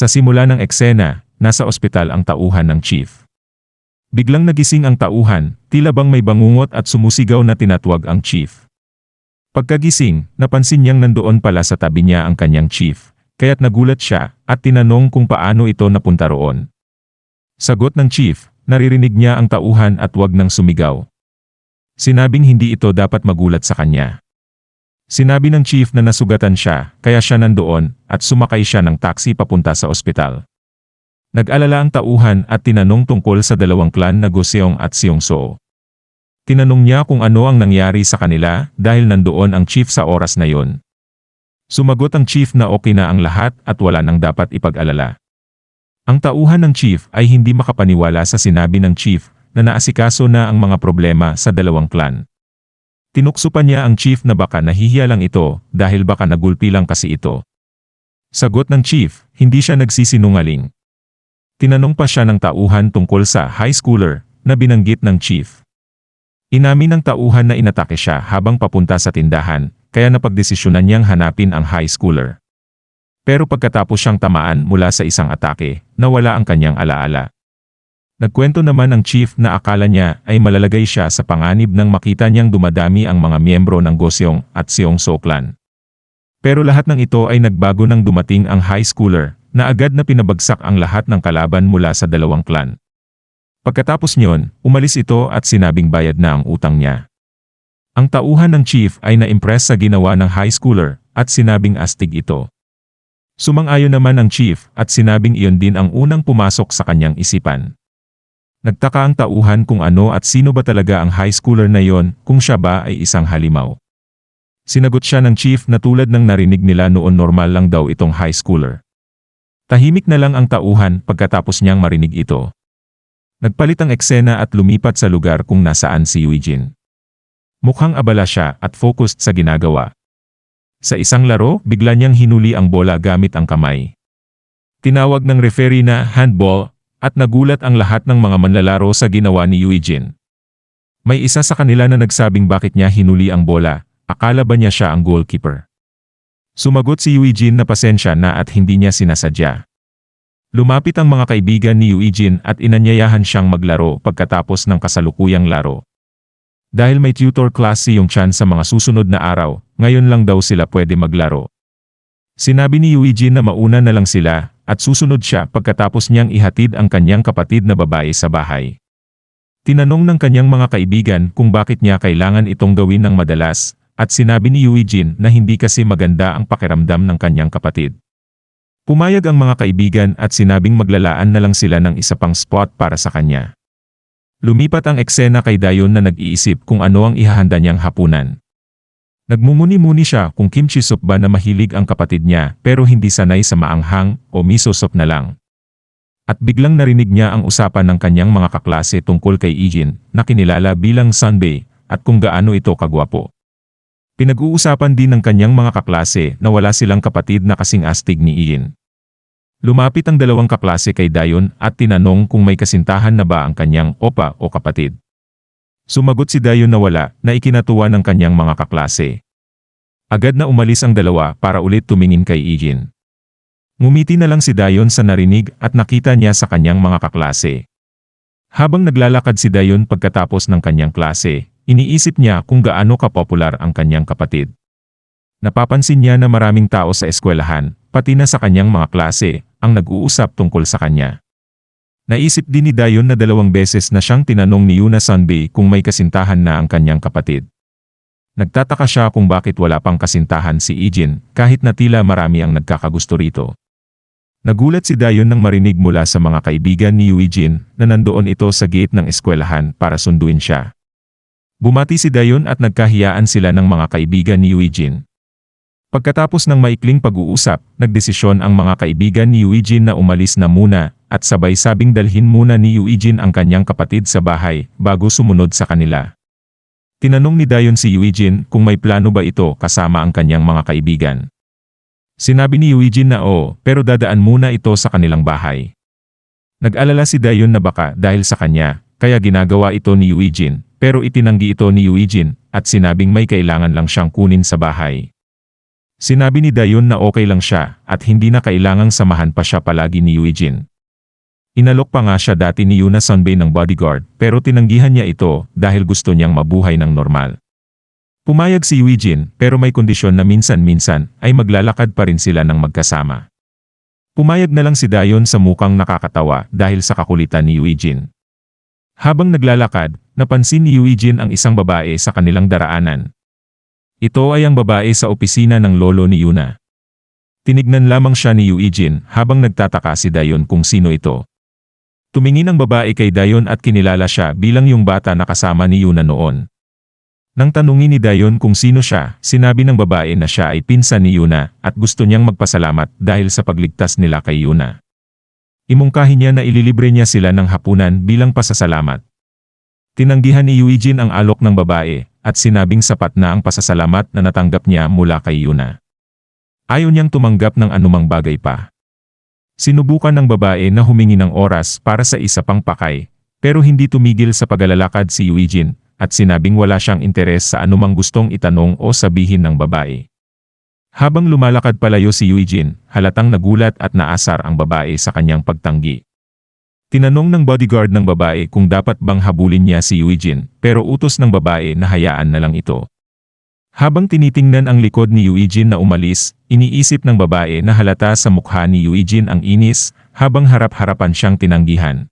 Sa simula ng eksena, nasa ospital ang tauhan ng chief. Biglang nagising ang tauhan, tila bang may bangungot at sumusigaw na tinatawag ang chief. Pagkagising, napansin niyang nandoon pala sa tabi niya ang kanyang chief, kaya't nagulat siya at tinanong kung paano ito napunta roon. Sagot ng chief, naririnig niya ang tauhan at wag nang sumigaw. Sinabing hindi ito dapat magulat sa kanya. Sinabi ng chief na nasugatan siya, kaya siya nandoon at sumakay siya ng taxi papunta sa ospital. Nag-alala ang tauhan at tinanong tungkol sa dalawang klan na Goseong at Seongso. Tinanong niya kung ano ang nangyari sa kanila dahil nandoon ang chief sa oras na yon. Sumagot ang chief na okay na ang lahat at wala nang dapat ipag-alala. Ang tauhan ng chief ay hindi makapaniwala sa sinabi ng chief na naasikaso na ang mga problema sa dalawang klan. Tinukso pa niya ang chief na baka nahihiya lang ito dahil baka nagulpi lang kasi ito. Sagot ng chief, hindi siya nagsisinungaling. Tinanong pa siya ng tauhan tungkol sa high schooler na binanggit ng chief. Inamin ng tauhan na inatake siya habang papunta sa tindahan, kaya napagdesisyonan niyang hanapin ang high schooler. Pero pagkatapos siyang tamaan mula sa isang atake, nawala ang kanyang alaala. Nagkwento naman ang chief na akala niya ay malalagay siya sa panganib nang makita niyang dumadami ang mga miyembro ng Goseong at Seongso clan. Pero lahat ng ito ay nagbago nang dumating ang high schooler, na agad na pinabagsak ang lahat ng kalaban mula sa dalawang clan. Pagkatapos niyon, umalis ito at sinabing bayad na ang utang niya. Ang tauhan ng chief ay na-impress sa ginawa ng high schooler at sinabing astig ito. Sumang-ayon naman ang chief at sinabing iyon din ang unang pumasok sa kanyang isipan. Nagtaka ang tauhan kung ano at sino ba talaga ang high schooler na iyon kung siya ba ay isang halimaw. Sinagot siya ng chief na tulad ng narinig nila noon normal lang daw itong high schooler. Tahimik na lang ang tauhan pagkatapos niyang marinig ito. Nagpalit ang eksena at lumipat sa lugar kung nasaan si Eugene. Mukhang abala siya at focused sa ginagawa. Sa isang laro, bigla niyang hinuli ang bola gamit ang kamay. Tinawag ng referee na handball at nagulat ang lahat ng mga manlalaro sa ginawa ni Eugene. May isa sa kanila na nagsabing bakit niya hinuli ang bola, akala ba niya siya ang goalkeeper. Sumagot si Eugene na pasensya na at hindi niya sinasadya. Lumapit ang mga kaibigan ni Eugene at inanyayahan siyang maglaro pagkatapos ng kasalukuyang laro. Dahil may tutor class si Yung Chan sa mga susunod na araw, ngayon lang daw sila pwede maglaro. Sinabi ni Eugene na mauna na lang sila at susunod siya pagkatapos niyang ihatid ang kanyang kapatid na babae sa bahay. Tinanong ng kanyang mga kaibigan kung bakit niya kailangan itong gawin ng madalas. At sinabi ni Eugene na hindi kasi maganda ang pakiramdam ng kanyang kapatid. Pumayag ang mga kaibigan at sinabing maglalaan na lang sila ng isa pang spot para sa kanya. Lumipat ang eksena kay Dayon na nag-iisip kung ano ang ihahanda niyang hapunan. Nagmumuni-muni siya kung kimchi soup ba na mahilig ang kapatid niya pero hindi sanay sa maanghang o miso soup na lang. At biglang narinig niya ang usapan ng kanyang mga kaklase tungkol kay Eugene na kinilala bilang Sunbae at kung gaano ito kagwapo. Pinag-uusapan din ng kanyang mga kaklase na wala silang kapatid na kasing astig ni Ian. Lumapit ang dalawang kaklase kay Dayon at tinanong kung may kasintahan na ba ang kanyang opa o kapatid. Sumagot si Dayon na wala, na ikinatuwa ng kanyang mga kaklase. Agad na umalis ang dalawa para ulit tumingin kay Ian. Ngumiti na lang si Dayon sa narinig at nakita niya sa kanyang mga kaklase. Habang naglalakad si Dayon pagkatapos ng kanyang klase, iniisip niya kung gaano kapopular ang kanyang kapatid. Napapansin niya na maraming tao sa eskwelahan, pati na sa kanyang mga klase, ang nag-uusap tungkol sa kanya. Naisip din ni Dayon na 2 beses na siyang tinanong ni Yuna Sunbae kung may kasintahan na ang kanyang kapatid. Nagtataka siya kung bakit wala pang kasintahan si Eugene kahit na tila marami ang nagkakagusto rito. Nagulat si Dayon nang marinig mula sa mga kaibigan ni Eugene na nandoon ito sa gate ng eskwelahan para sunduin siya. Bumati si Dayon at nagkahiyaan sila ng mga kaibigan ni Eugene. Pagkatapos ng maikling pag-uusap, nagdesisyon ang mga kaibigan ni Eugene na umalis na muna at sabay sabing dalhin muna ni Eugene ang kanyang kapatid sa bahay bago sumunod sa kanila. Tinanong ni Dayon si Eugene kung may plano ba ito kasama ang kanyang mga kaibigan. Sinabi ni Eugene na oo, pero dadaan muna ito sa kanilang bahay. Nag-alala si Dayon na baka dahil sa kanya, kaya ginagawa ito ni Eugene. Pero itinanggi ito ni Eugene at sinabing may kailangan lang siyang kunin sa bahay. Sinabi ni Dayon na okay lang siya at hindi na kailangang samahan pa siya palagi ni Eugene. Inalok pa nga siya dati ni Yuna Sunbay ng bodyguard pero tinanggihan niya ito dahil gusto niyang mabuhay ng normal. Pumayag si Eugene pero may kondisyon na minsan-minsan ay maglalakad pa rin sila ng magkasama. Pumayag na lang si Dayon sa mukhang nakakatawa dahil sa kakulitan ni Eugene. Habang naglalakad, napansin ni Eugene ang isang babae sa kanilang daraanan. Ito ay ang babae sa opisina ng lolo ni Yuna. Tinignan lamang siya ni Eugene habang nagtataka si Dayon kung sino ito. Tumingin ang babae kay Dayon at kinilala siya bilang yung bata na kasama ni Yuna noon. Nang tanungin ni Dayon kung sino siya, sinabi ng babae na siya ay pinsan ni Yuna at gusto niyang magpasalamat dahil sa pagligtas nila kay Yuna. Imungkahi niya na ililibre niya sila ng hapunan bilang pasasalamat. Tinanggihan ni Eugene ang alok ng babae at sinabing sapat na ang pasasalamat na natanggap niya mula kay Yuna. Ayaw niyang tumanggap ng anumang bagay pa. Sinubukan ng babae na humingi ng oras para sa isa pang pakay, pero hindi tumigil sa paglalakad si Eugene at sinabing wala siyang interes sa anumang gustong itanong o sabihin ng babae. Habang lumalakad palayo si Eugene, halatang nagulat at naasar ang babae sa kanyang pagtanggi. Tinanong ng bodyguard ng babae kung dapat bang habulin niya si Eugene, pero utos ng babae na hayaan na lang ito. Habang tinitingnan ang likod ni Eugene na umalis, iniisip ng babae na halata sa mukha ni Eugene ang inis, habang harap-harapan siyang tinanggihan.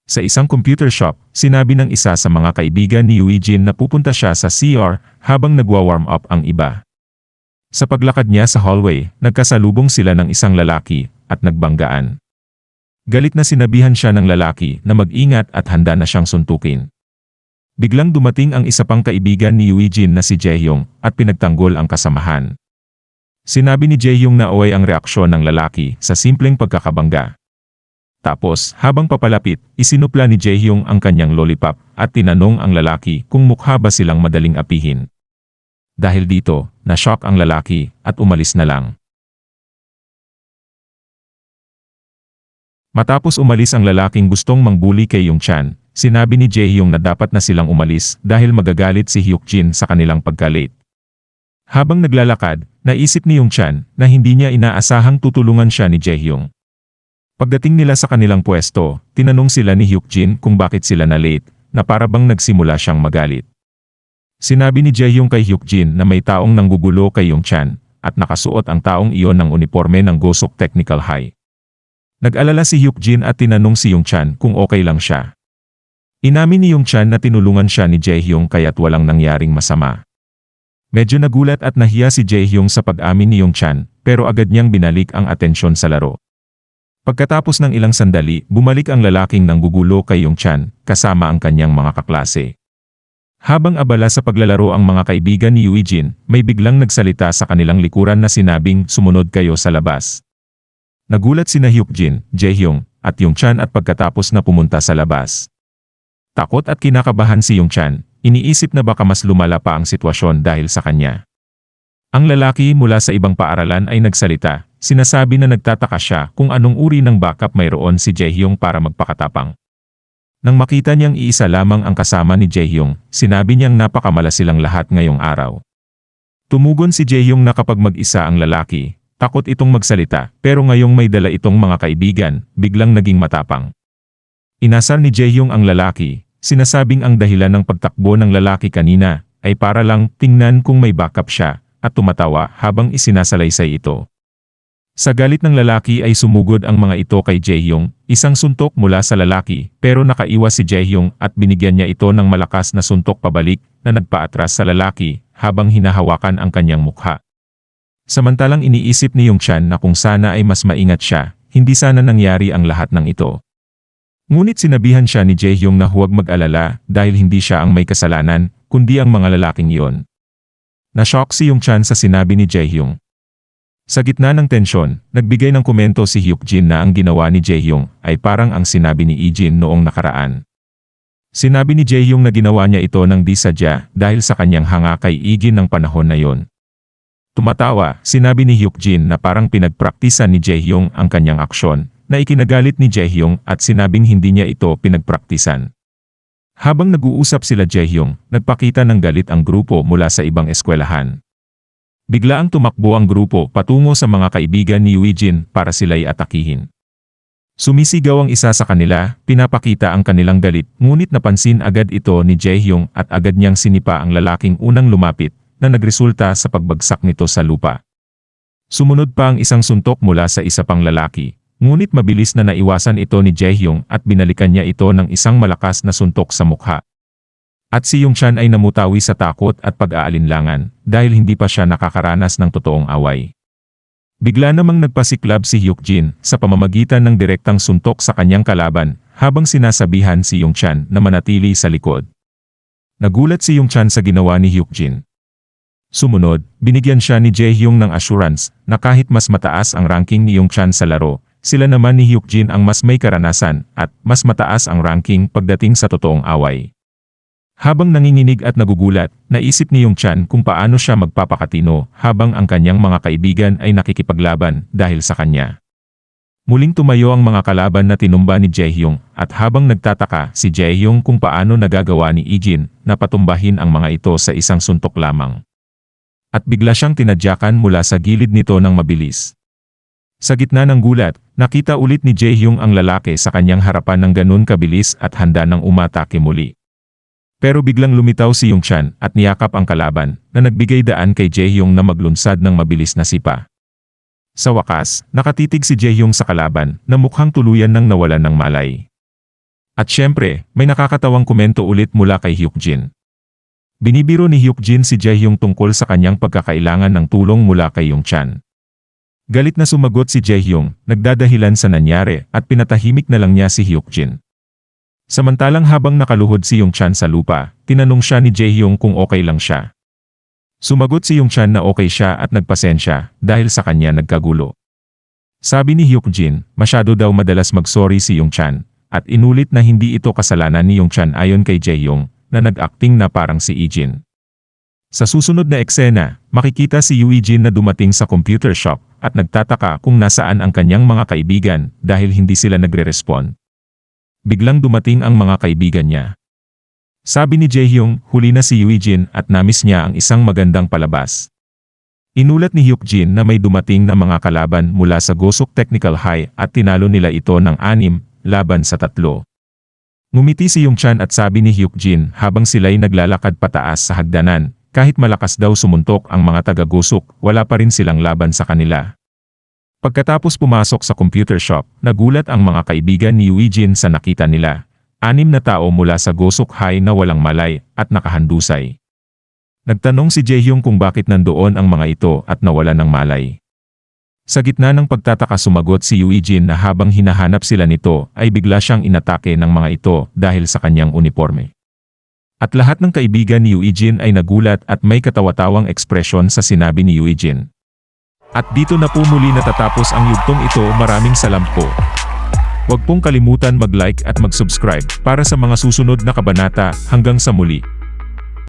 Sa isang computer shop, sinabi ng isa sa mga kaibigan ni Eugene na pupunta siya sa CR habang nagwa-warm up ang iba. Sa paglakad niya sa hallway, nagkasalubong sila ng isang lalaki at nagbanggaan. Galit na sinabihan siya ng lalaki na mag-ingat at handa na siyang suntukin. Biglang dumating ang isa pang kaibigan ni Eugene na si Jaehyung at pinagtanggol ang kasamahan. Sinabi ni Jaehyung na okay ang reaksyon ng lalaki sa simpleng pagkakabangga. Tapos, habang papalapit, isinupla ni Jaehyung ang kanyang lollipop at tinanong ang lalaki kung mukha ba silang madaling apihin. Dahil dito, na-shock ang lalaki at umalis na lang. Matapos umalis ang lalaking gustong mangbuli kay Yongchan, sinabi ni Jaehyung na dapat na silang umalis dahil magagalit si Hyukjin sa kanilang pagka-late. Habang naglalakad, naisip ni Yongchan na hindi niya inaasahang tutulungan siya ni Jaehyung. Pagdating nila sa kanilang pwesto, tinanong sila ni Hyukjin kung bakit sila na late, na para bang nagsimula siyang magalit. Sinabi ni Jaehyung kay Hyukjin na may taong nanggugulo kay Yongchan at nakasuot ang taong iyon ng uniforme ng Gosok Technical High. Nag-alala si Hyukjin at tinanong si Yongchan kung okay lang siya. Inamin ni Yongchan na tinulungan siya ni Jaehyung kaya't walang nangyaring masama. Medyo nagulat at nahiya si Jaehyung sa pag-amin ni Yongchan, pero agad niyang binalik ang atensyon sa laro. Pagkatapos ng ilang sandali, bumalik ang lalaking nanggugulo kay Yongchan, kasama ang kanyang mga kaklase. Habang abala sa paglalaro ang mga kaibigan ni Eugene, may biglang nagsalita sa kanilang likuran na sinabing sumunod kayo sa labas. Nagulat sina Hyukjin, Jaehyung, at Yongchan at pagkatapos na pumunta sa labas. Takot at kinakabahan si Yongchan, iniisip na baka mas lumala pa ang sitwasyon dahil sa kanya. Ang lalaki mula sa ibang paaralan ay nagsalita, sinasabi na nagtataka siya kung anong uri ng backup mayroon si Jaehyung para magpakatapang. Nang makita niyang iisa lamang ang kasama ni Jaehyung, sinabi niyang napakamala silang lahat ngayong araw. Tumugon si Jaehyung na kapag mag-isa ang lalaki, takot itong magsalita, pero ngayong may dala itong mga kaibigan, biglang naging matapang. Inasar ni Jaehyung ang lalaki, sinasabing ang dahilan ng pagtakbo ng lalaki kanina ay para lang tingnan kung may backup siya, at tumatawa habang isinasalaysay ito. Sa galit ng lalaki ay sumugod ang mga ito kay Jaehyung, isang suntok mula sa lalaki, pero nakaiwas si Jaehyung at binigyan niya ito ng malakas na suntok pabalik na nagpaatras sa lalaki habang hinahawakan ang kanyang mukha. Samantalang iniisip ni Yongchan na kung sana ay mas maingat siya, hindi sana nangyari ang lahat ng ito. Ngunit sinabihan siya ni Jaehyung na huwag mag-alala dahil hindi siya ang may kasalanan, kundi ang mga lalaking iyon. Na-shock si Yongchan sa sinabi ni Jaehyung. Sa gitna ng tensyon, nagbigay ng komento si Hyukjin na ang ginawa ni Jaehyung ay parang ang sinabi ni Ijin noong nakaraan. Sinabi ni Jaehyung na ginawa niya ito ng di sadya dahil sa kanyang hanga kay Ijin ng panahon na yon. Tumatawa, sinabi ni Hyukjin na parang pinagpraktisan ni Jaehyung ang kanyang aksyon, na ikinagalit ni Jaehyung at sinabing hindi niya ito pinagpraktisan. Habang nag-uusap sila Jaehyung, nagpakita ng galit ang grupo mula sa ibang eskwelahan. Biglaang tumakbo ang grupo patungo sa mga kaibigan ni Eugene para sila'y atakihin. Sumisigaw ang isa sa kanila, pinapakita ang kanilang galit, ngunit napansin agad ito ni Jaehyung at agad niyang sinipa ang lalaking unang lumapit, na nagresulta sa pagbagsak nito sa lupa. Sumunod pa ang isang suntok mula sa isa pang lalaki, ngunit mabilis na naiwasan ito ni Jaehyung at binalikan niya ito ng isang malakas na suntok sa mukha. At si Yongchan ay namutawi sa takot at pag-aalinlangan dahil hindi pa siya nakakaranas ng totoong away. Bigla namang nagpasiklab si Hyukjin sa pamamagitan ng direktang suntok sa kanyang kalaban habang sinasabihan si Yongchan na manatili sa likod. Nagulat si Yongchan sa ginawa ni Hyukjin. Sumunod, binigyan siya ni Jaehyung ng assurance na kahit mas mataas ang ranking ni Yongchan sa laro, sila naman ni Hyukjin ang mas may karanasan at mas mataas ang ranking pagdating sa totoong away. Habang nanginginig at nagugulat, naisip ni Yongchan kung paano siya magpapakatino habang ang kanyang mga kaibigan ay nakikipaglaban dahil sa kanya. Muling tumayo ang mga kalaban na tinumba ni Jaehyung at habang nagtataka si Jaehyung kung paano nagagawa ni Ijin na patumbahin ang mga ito sa isang suntok lamang. At bigla siyang tinadyakan mula sa gilid nito ng mabilis. Sa gitna ng gulat, nakita ulit ni Jaehyung ang lalaki sa kanyang harapan ng ganun kabilis at handa ng umatake muli. Pero biglang lumitaw si Yongchan at niyakap ang kalaban na nagbigay daan kay Jaehyung na maglunsad ng mabilis na sipa. Sa wakas, nakatitig si Jaehyung sa kalaban na mukhang tuluyan nang nawalan ng malay. At syempre, may nakakatawang komento ulit mula kay Hyukjin. Binibiro ni Hyukjin si Jaehyung tungkol sa kanyang pagkakailangan ng tulong mula kay Yongchan. Galit na sumagot si Jaehyung, nagdadahilan sa nangyari at pinatahimik na lang niya si Hyukjin. Samantalang habang nakaluhod si Yongchan sa lupa, tinanong siya ni Jaehyung kung okay lang siya. Sumagot si Yongchan na okay siya at nagpasensya dahil sa kanya nagkagulo. Sabi ni Hyukjin, masyado daw madalas mag-sorry si Yongchan at inulit na hindi ito kasalanan ni Yongchan ayon kay Jaehyung na nag-acting na parang si Ijin. Sa susunod na eksena, makikita si Eugene na dumating sa computer shop at nagtataka kung nasaan ang kanyang mga kaibigan dahil hindi sila nagre-respond. Biglang dumating ang mga kaibigan niya. Sabi ni Jaehyung, huli na si Eugene at namiss niya ang isang magandang palabas. Inulat ni Hyukjin na may dumating na mga kalaban mula sa Gosok Technical High at tinalo nila ito ng 6 laban sa 3. Ngumiti si Yongchan at sabi ni Hyukjin habang sila'y naglalakad pataas sa hagdanan, kahit malakas daw sumuntok ang mga taga-Gosok, wala pa rin silang laban sa kanila. Pagkatapos pumasok sa computer shop, nagulat ang mga kaibigan ni Eugene sa nakita nila. 6 na tao mula sa Gosok High na walang malay at nakahandusay. Nagtanong si Jaehyung kung bakit nandoon ang mga ito at nawalan ng malay. Sa gitna ng pagtataka sumagot si Eugene na habang hinahanap sila nito ay bigla siyang inatake ng mga ito dahil sa kanyang uniforme. At lahat ng kaibigan ni Eugene ay nagulat at may katawa-tawang ekspresyon sa sinabi ni Eugene. At dito na po muli natatapos ang yugtong ito. Maraming salamat po. Huwag pong kalimutan mag-like at mag-subscribe para sa mga susunod na kabanata. Hanggang sa muli.